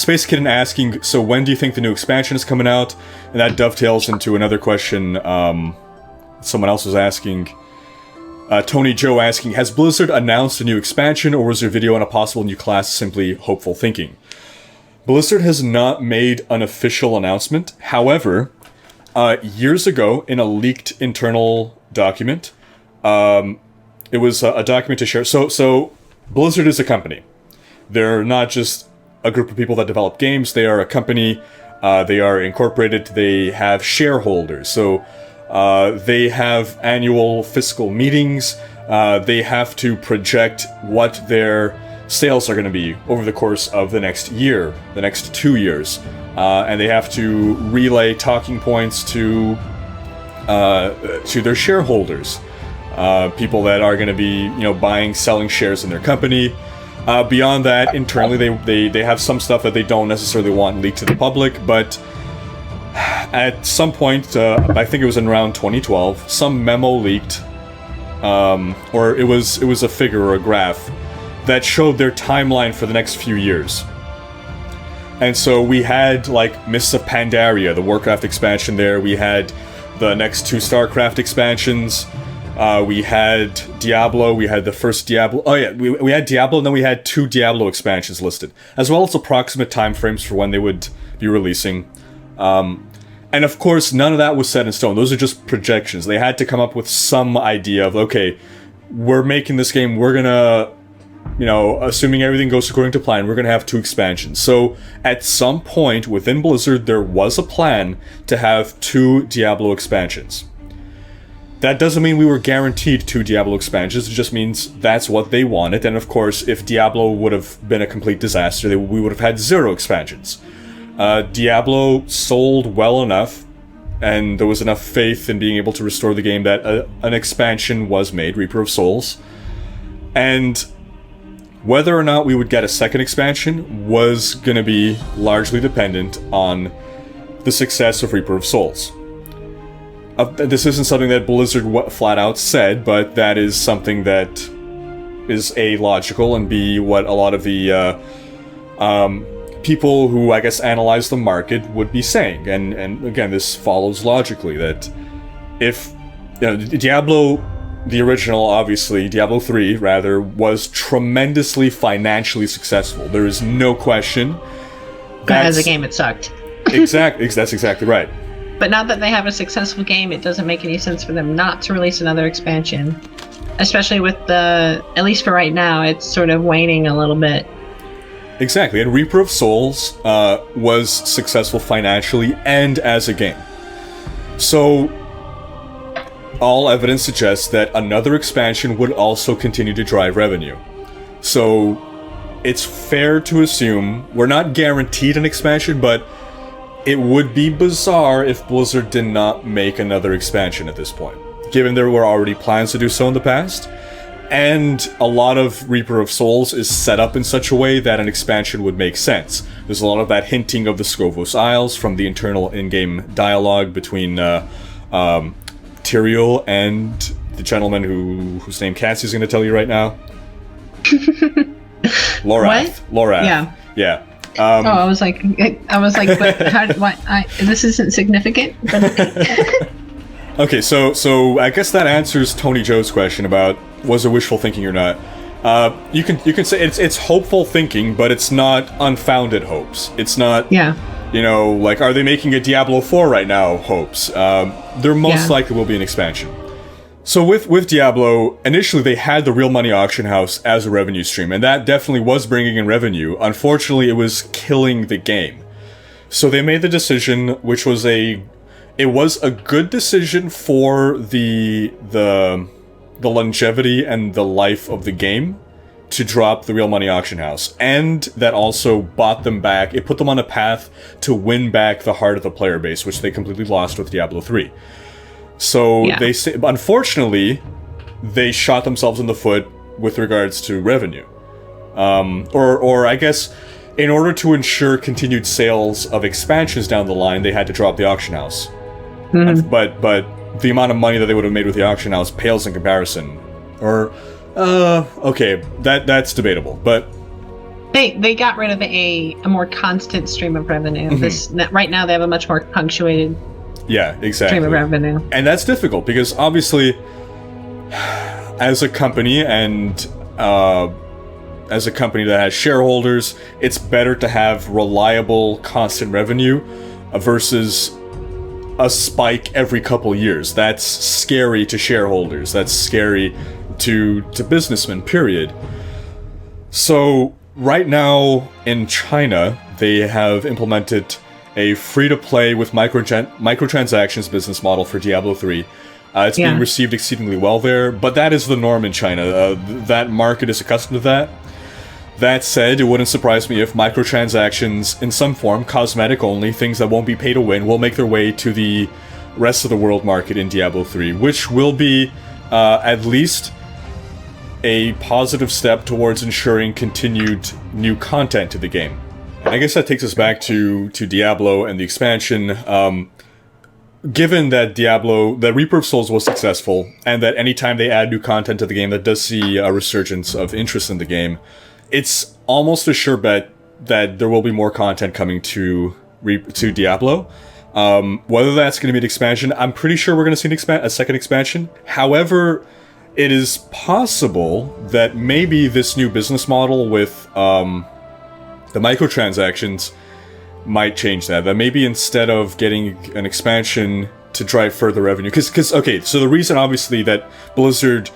Space Kitten asking, so when do you think the new expansion is coming out? And that dovetails into another question someone else was asking. Tony Joe asking, has Blizzard announced a new expansion, or was their video on a possible new class simply hopeful thinking? Blizzard has not made an official announcement. However, years ago, in a leaked internal document, it was a document to share. So Blizzard is a company. They're not just a group of people that develop games. They are a company. They are incorporated. They have shareholders. So they have annual fiscal meetings. They have to project what their sales are going to be over the course of the next year, the next 2 years. And they have to relay talking points to their shareholders. People that are going to be, buying, selling shares in their company. Beyond that, internally, they have some stuff that they don't necessarily want leaked to the public, but at some point, I think it was in around 2012, some memo leaked, or it was a figure or a graph that showed their timeline for the next few years. And so we had, Mists of Pandaria, the Warcraft expansion there, we had the next 2 StarCraft expansions, we had Diablo, we had the first Diablo, we had Diablo, and then we had 2 Diablo expansions listed, as well as approximate timeframes for when they would be releasing. And of course, none of that was set in stone. Those are just projections. They had to come up with some idea of, okay, we're making this game, we're gonna, assuming everything goes according to plan, we're gonna have 2 expansions. So, at some point within Blizzard, there was a plan to have 2 Diablo expansions. That doesn't mean we were guaranteed 2 Diablo expansions, it just means that's what they wanted, and of course, if Diablo would have been a complete disaster, we would have had 0 expansions. Diablo sold well enough, and there was enough faith in being able to restore the game that an expansion was made, Reaper of Souls. And whether or not we would get a second expansion was going to be largely dependent on the success of Reaper of Souls. This isn't something that Blizzard flat out said, but that is something that is A, logical, and B, what a lot of the people who, I guess, analyze the market would be saying. And again, this follows logically, that if, Diablo, the original, obviously, Diablo 3, rather, was tremendously financially successful. There is no question. But as a game, it sucked. Exactly, that's exactly right. But now that they have a successful game, it doesn't make any sense for them not to release another expansion. Especially with at least for right now, it's sort of waning a little bit. Exactly, and Reaper of Souls was successful financially and as a game. So, all evidence suggests that another expansion would also continue to drive revenue. So, it's fair to assume, we're not guaranteed an expansion, but it would be bizarre if Blizzard did not make another expansion at this point, given there were already plans to do so in the past. And a lot of Reaper of Souls is set up in such a way that an expansion would make sense. There's a lot of that hinting of the Scrovos Isles from the internal in-game dialogue between Tyrael and the gentleman whose name Cassie's going to tell you right now. Lorath. Lorath. Yeah. I was like, but this isn't significant. But Okay, so I guess that answers Tony Joe's question about was it wishful thinking or not. You can say it's hopeful thinking, but it's not unfounded hopes. It's not, are they making a Diablo 4 right now hopes. There most likely will be an expansion. So with Diablo, initially they had the Real Money Auction House as a revenue stream, and that definitely was bringing in revenue. Unfortunately, it was killing the game. So they made the decision, which was it was a good decision for the longevity and the life of the game to drop the Real Money Auction House, and that also bought them back. It put them on a path to win back the heart of the player base, which they completely lost with Diablo 3. So they say, unfortunately, they shot themselves in the foot with regards to revenue, or I guess in order to ensure continued sales of expansions down the line, they had to drop the auction house. Mm-hmm. But the amount of money that they would have made with the auction house pales in comparison. Or, okay, that's debatable. But They got rid of a more constant stream of revenue. Right now they have a much more punctuated stream of revenue. And that's difficult because obviously as a company and as a company that has shareholders, it's better to have reliable, constant revenue versus a spike every couple years. That's scary to shareholders. That's scary to businessmen, period. So right now in China, they have implemented a free-to-play with microtransactions business model for Diablo 3. It's being received exceedingly well there, but that is the norm in China. That market is accustomed to that. That said, it wouldn't surprise me if microtransactions, in some form, cosmetic only, things that won't be pay to win, will make their way to the rest of the world market in Diablo 3, which will be at least a positive step towards ensuring continued new content to the game. And I guess that takes us back to Diablo and the expansion. Given that that Reaper of Souls was successful, and that anytime they add new content to the game, that does see a resurgence of interest in the game, it's almost a sure bet that there will be more content coming to Diablo. Whether that's going to be an expansion, I'm pretty sure we're going to see a second expansion. However, it is possible that maybe this new business model with the microtransactions might change that. That maybe instead of getting an expansion to drive further revenue, because okay, so the reason obviously that Blizzard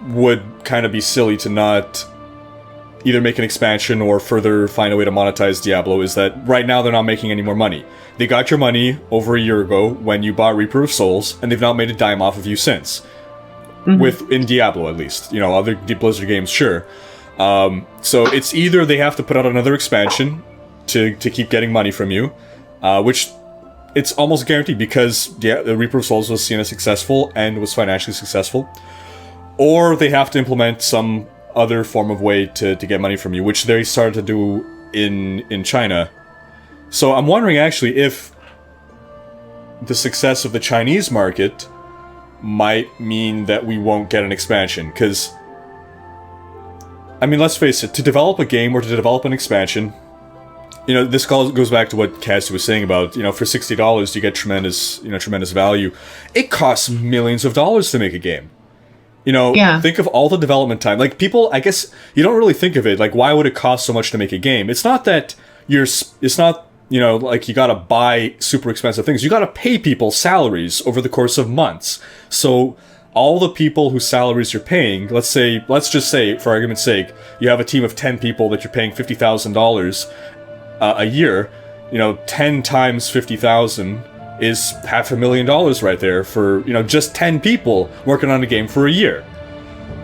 would kind of be silly to not either make an expansion or further find a way to monetize Diablo is that right now they're not making any more money. They got your money over a year ago when you bought Reaper of Souls, and they've not made a dime off of you since. In Diablo, at least. You know, other Blizzard games, sure. So it's either they have to put out another expansion to keep getting money from you, which it's almost guaranteed because the Reaper of Souls was seen as successful and was financially successful, or they have to implement some other form of way to get money from you, which they started to do in China. So I'm wondering actually if the success of the Chinese market might mean that we won't get an expansion, because I mean, let's face it, to develop a game or to develop an expansion, you know, this goes back to what Cassie was saying about, you know, for $60 you get tremendous value. It costs millions of dollars to make a game. You know, think of all the development time. Like, people, I guess, you don't really think of it, like, why would it cost so much to make a game? It's not that it's not, you know, like, you gotta buy super expensive things. You gotta pay people salaries over the course of months. So, all the people whose salaries you're paying, let's just say, for argument's sake, you have a team of 10 people that you're paying $50,000 a year, you know, 10 times 50,000 is $500,000 right there for, you know, just 10 people working on a game for a year.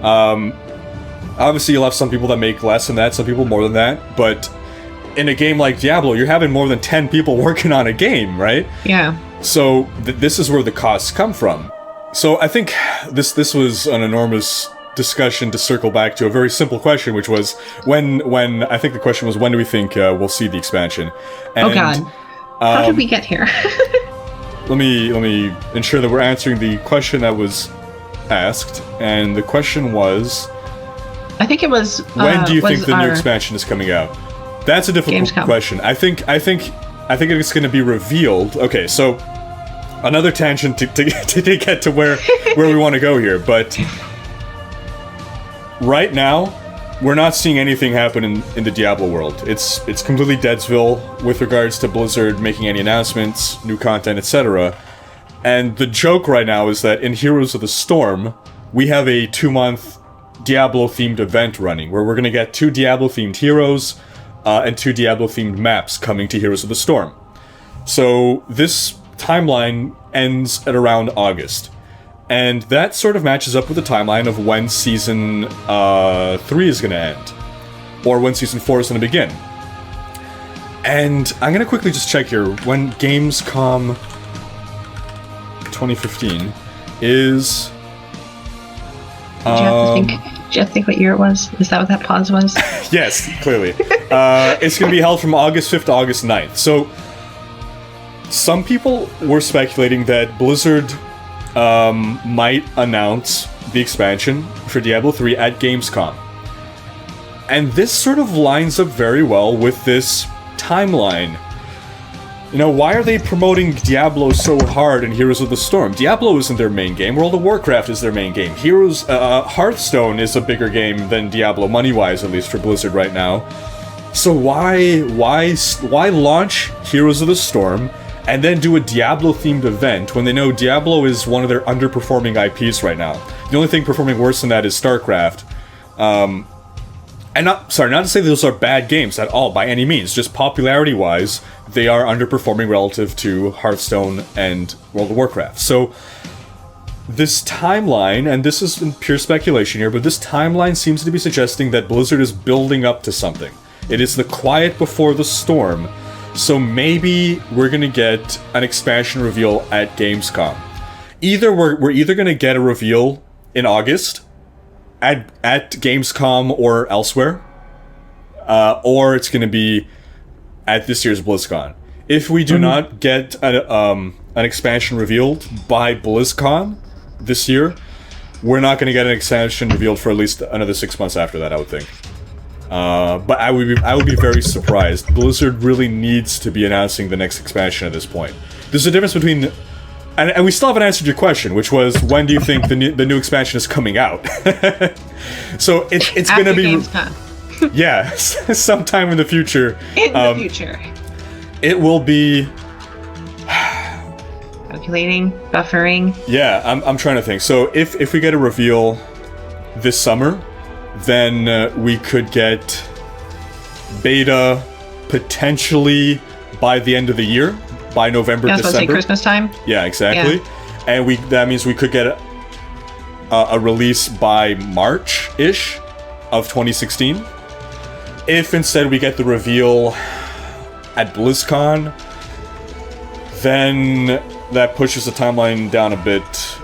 Obviously you'll have some people that make less than that, some people more than that, but in a game like Diablo, you're having more than 10 people working on a game, right? Yeah. So this is where the costs come from. So I think this was an enormous discussion to circle back to a very simple question, which was when I think the question was, when do we think we'll see the expansion? And, oh God, how did we get here? Let me ensure that we're answering the question that was asked, and the question was, I think it was, when do you think the new expansion is coming out? That's a difficult Gamescom question. I think it's going to be revealed. Okay, so another tangent to get to where we want to go here, but right now we're not seeing anything happen in the Diablo world. It's completely Deadsville with regards to Blizzard making any announcements, new content, etc. And the joke right now is that in Heroes of the Storm, we have a 2-month Diablo-themed event running, where we're going to get 2 Diablo-themed heroes and 2 Diablo-themed maps coming to Heroes of the Storm. So this timeline ends at around August. And that sort of matches up with the timeline of when Season 3 is going to end. Or when Season 4 is going to begin. And I'm going to quickly just check here. When Gamescom 2015 is... Did you have to think what year it was? Is that what that pause was? Yes, clearly. It's going to be held from August 5th to August 9th. So, some people were speculating that Blizzard might announce the expansion for Diablo 3 at Gamescom. And this sort of lines up very well with this timeline. You know, why are they promoting Diablo so hard in Heroes of the Storm? Diablo isn't their main game. World of Warcraft is their main game. Hearthstone is a bigger game than Diablo, money-wise, at least for Blizzard right now. So why launch Heroes of the Storm and then do a Diablo-themed event when they know Diablo is one of their underperforming IPs right now? The only thing performing worse than that is StarCraft. And not to say those are bad games at all, by any means. Just popularity-wise, they are underperforming relative to Hearthstone and World of Warcraft. So, this timeline, and this is pure speculation here, but this timeline seems to be suggesting that Blizzard is building up to something. It is the quiet before the storm. So maybe we're gonna get an expansion reveal at Gamescom. Either we're either gonna get a reveal in August, at Gamescom or elsewhere, or it's going to be at this year's BlizzCon. If we do not get an expansion revealed by BlizzCon this year, we're not going to get an expansion revealed for at least another 6 months after that, I would think. But I would be very surprised. Blizzard really needs to be announcing the next expansion at this point. There's a difference between... And we still haven't answered your question, which was, when do you think the new expansion is coming out? So it's going to be... Gamescom. Yeah, sometime in the future. In the future. It will be... Calculating, buffering. Yeah, I'm trying to think. So if we get a reveal this summer, then we could get beta potentially by the end of the year. By November, I was December. Say Christmas time. Yeah, exactly. Yeah. And that means we could get a release by March-ish of 2016. If instead we get the reveal at BlizzCon, then that pushes the timeline down a bit.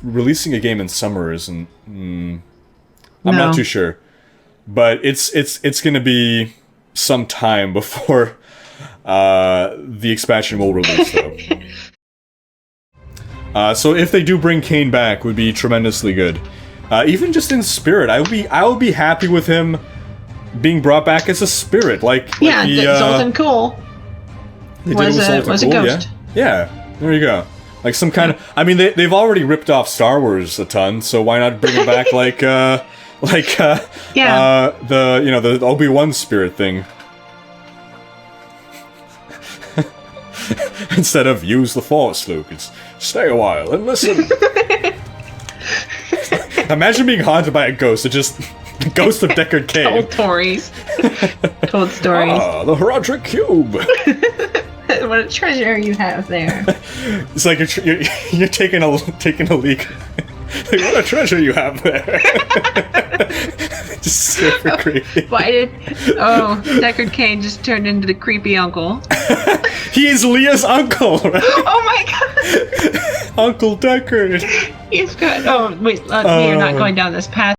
Releasing a game in summer isn't... I'm not too sure. But it's going to be some time before... the expansion will release, though. So if they do bring Kane back, would be tremendously good. Even just in spirit, I would be happy with him being brought back as a spirit, Zoltan Cool was a ghost. Yeah, there you go. Like some kind of. I mean, they've already ripped off Star Wars a ton, so why not bring him back the Obi-Wan spirit thing. Instead of use the Force, Luke, it's stay a while and listen. Imagine being haunted by a ghost. It's just the ghost of Deckard Cain. Told stories. Told stories. Ah, the Rhykker cube. What a treasure you have there. It's like you're taking a leak. Like, what a treasure you have there. Just super creepy. Why did... Oh, Deckard Cain just turned into the creepy uncle. He's Leah's uncle, right? Oh my god! Uncle Deckard. He's good. Oh, wait, we are not going down this path.